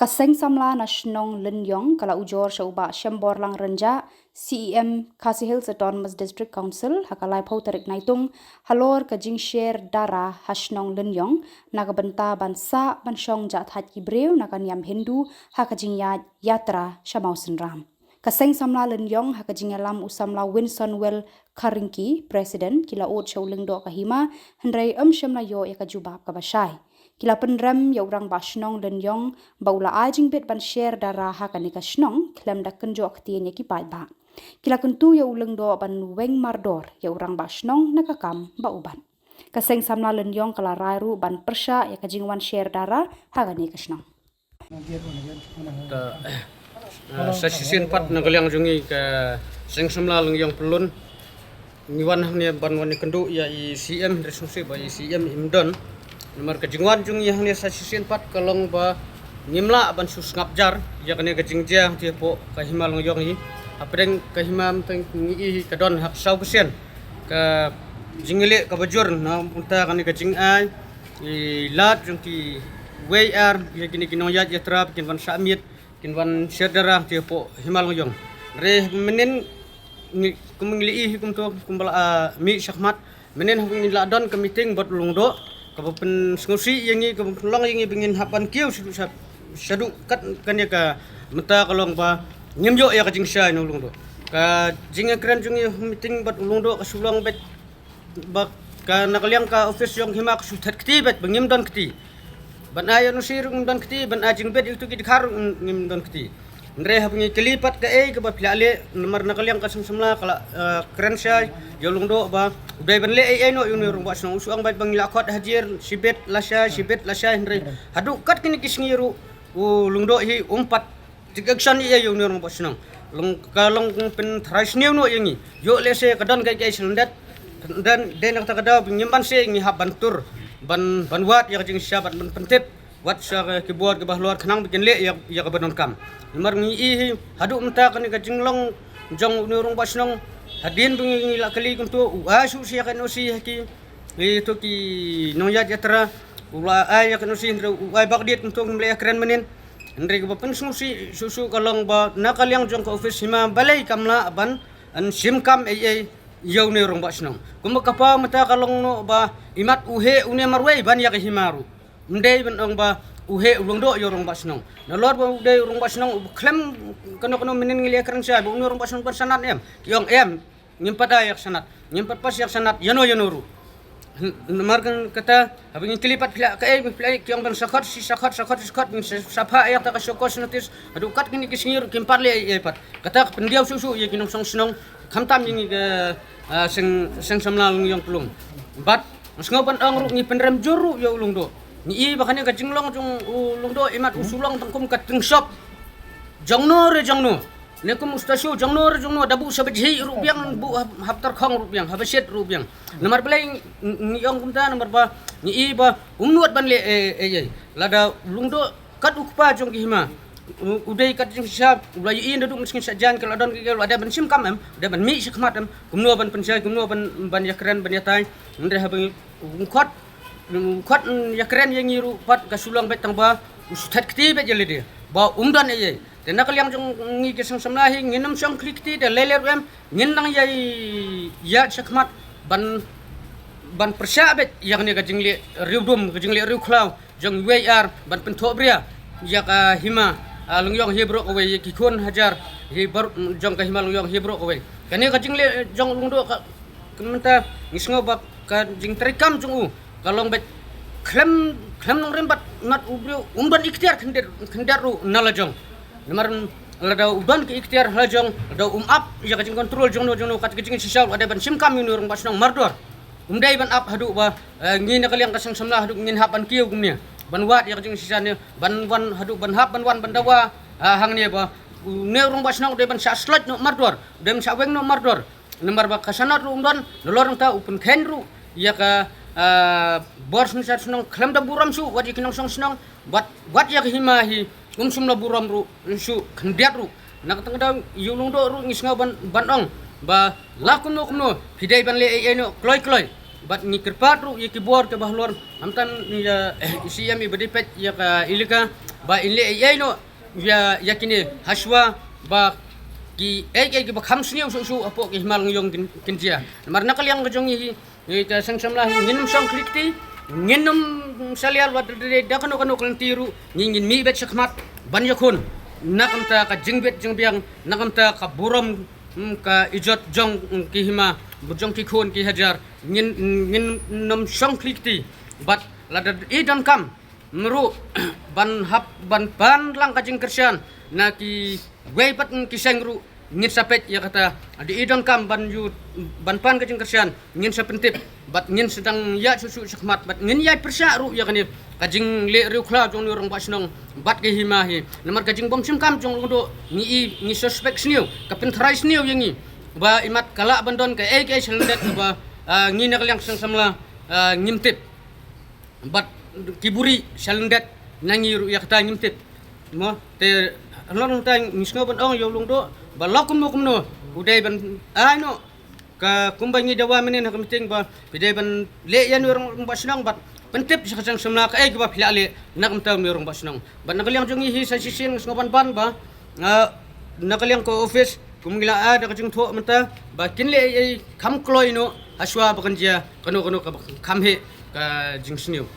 Kaseng samla nasionong lenyong kala ujor syauba syambor lang renja CEM Khasi Hills Autonomous District Council hakalai pau tarik naitung halor ka jing share dara hasnong lenyong naga benta bansa bansyong jat hat Ibreu naga niam Hindu hakajing yatra shamau senram. Kaseng samla lenyong hakajing alam usamla Winston Karingki Presiden kila ot syauling do kahima hendrai syamla yo yakajubab kabashai. Kila penram ya orang basnong dan yong baula ajing bet ban share darah hakan ika snong klam da kenjo aktian ya kipai ba. Kila kentu ya uleng do ban weng mardor ya orang basnong nakakam ba uban. Kaseng samna len yong kala rairu ban persya ya kajingwan share darah hakan ika snong. Sa sisin pat nagalyang jungi ka seng samla len yong pelun niwan hang ne ban wani kendu ya i CM resumsi ba i CM imdon nomor kejingwan jung yang ni sasisin pat kalong ba nimla ban sus ngapjar ya kene kejingja ti po kahimal ngoyong hi apeng kahimam teng ngi kadon hak sau kesian ka jingile ka bajur na unta kane kejing ai i lat jung ti WR ya kini kinong ya trap kin ban samit kin ban sedara ti po himal ngoyong re menen ni kumngli hi kum to kumbala mi syahmat menen hang la don ka meeting bot lungdo kabupen sengusi yang ni kabupen long yang ingin hapan kiu sadu kat kan ya ka menta kalong ba nyemjo ya ka jingsai no lungdo ka jinga kran jungi meeting bat lungdo ka sulong bet ba ka nakaliang ka office yang himak sutat kti bet bangim don kti ban ayo no sirung don kti ban ajing bet itu ki khar ngim don kti ndre habngi kelipat ka ka ba pilale nomor nakaliang ka semla kala kran sai jolung do ba udai ban le no yung rung ba snong usuang bait bang lakot hajir sibet lasya ndre hadu kat kini kisngiru lungdo hi umpat tigaksan yung rung ba snong lung kalong pen thrasnew no yangi yo lese kadon kai selendat dan den ta kada nyimban se ngi haban tur ban wat ya jing syabat ban pentip wat sa kibuat ke bahluar khnang bikin le ya ka banon kam nomor ngi hadu menta kan ka jinglong jong urung ba snong hadin bungi la kali kuntu asu sia kan usi ki itu ki noya jatra ula ay kan usi ndre ay bagdiet kuntu mle keren menin ndre ko pen susi susu kalong ba nakaliang jong ka office hima balai kamla ban an sim kam ay yau ne rong ba snong kumakapa mata kalong no ba imat uhe une marwei ban ya ka himaru ndai ban ong ba uhe ulung do yorong ba snong na lor ba ude urung ba snong klem kono menin ngili keren sa bu urung ba snong sanat em yong em nyimpat ayak sanat nyimpat pas yak sanat yanuru markan kata habing kelipat pila kyong ban sakhat sapa ayak ta kasokos notis adu kat kini kisngir kimpar le pat kata pendiau susu ye kinong song snong khamtam ni seng samla yung pelung bat ngopan ang ru ni penrem juru yo ulung do ni bakane ka jinglong jung ulung do imat usulong tangkum ka shop jongno ne kum stasio jongno dabu sabji rupiang bu haftar khong rupiang habaset rupiang nomor play ni yong kumta nomor ba ni ba umnuat ban le lada lungdo kat ukpa jong hima udai kat jing sab ulai in dadu miskin sajan kalau don ke ada ban sim kam ada ban mi sikmat kumno ban pensai kumno ban yakran ban yatai ndre habang khot yakran yang ngiru pat kasulang bet tangba ustat kti bet jelede ba umdan dan nakal yang jong ngi kesang samlahi nginam syang klikti de leler em nginang ya sikmat ban persabet yang ni ka jingle riudum ka jingle riuklau jong WR ban pentobria ya ka hima lungyong hebro owe ki khon hajar hi bar jong ka hima lungyong hebro owe kani ka jingle jong lungdo ka kementa ngisngo bab ka jing trikam jong kalong bet klem nong rembat nat ubrio umban ikhtiar kendar ru nalajong nomor lada udan ke ikhtiar halajong ada up ya ka jing kontrol jong no kat jing sisau ada ban sim kam ni rung basnong mardor umdai ban up hadu ba ngin nakaliang kasang samla hadu ngin hapan kieu gumnya ban wat ya ka jing sisane ban wan hadu ban hap ban wan ban dawa hang ni ba ne rung basnong de ban sa slot no mardor dem sa weng no mardor nomor ba kasanat ru umdan lorong ta upun khenru ya ka bors ni snong klam da buram su wadi kinong song snong wat ya himahi sumla buram ru su khendiat ru nak tangda yulung do ru ngisnga ban ong ba lakun no kumno pidai ban le no kloi bat ni kerpat ru ya kibor ke bahlor amtan ya CM ibadipet ya ka ilika ba inle ai no ya yakini haswa ba ki ki ba kham sniu su apo ki mal yong kinjia mar nakal yang kajong hi ka sangsam lah nginum song kliti nginum salial wat de da kanu klantiru ngin mi bet sakmat ban yakun nakamta ka jingbet jingbiang nakamta ka buram ka ijot jong ki hima bujong ki khon ki hajar ngin nom song kliti but lada I don't come meru ban hap ban lang ka jing kersian na ki weipat ki sengru ngin sapet ya kata adi I don't come ban yu ban pan ka jing kersian ngin sapentip but ngin sedang ya susu sakmat but ngin ya persya ru ya kanip kajing le riu kla jong ni orang basnong bat ke himahi namar kajing bom sim kam jong do ni suspect sniu kapin trai sniu yangi ba imat kala bandon ke selendet ba ngi nak yang samla ngimtip bat kiburi selendet nangi ru yakta ngimtip mo te lon tang ngisno ban ong yo lung do ba lokum mokum no udai ban no ka kumbangi dawa menen ha kamiting ba pidai ban le yan orang basnong bat pentip sa kasang samla ka ba pilale nakamtaw merong basnong ba nakalyang jongi hi sa sisin ngopan ban ba nakalyang ko office kumila ada kajing tho menta ba kinle ai kam kloy no aswa bakan dia kanu ka kamhe ka jingsniu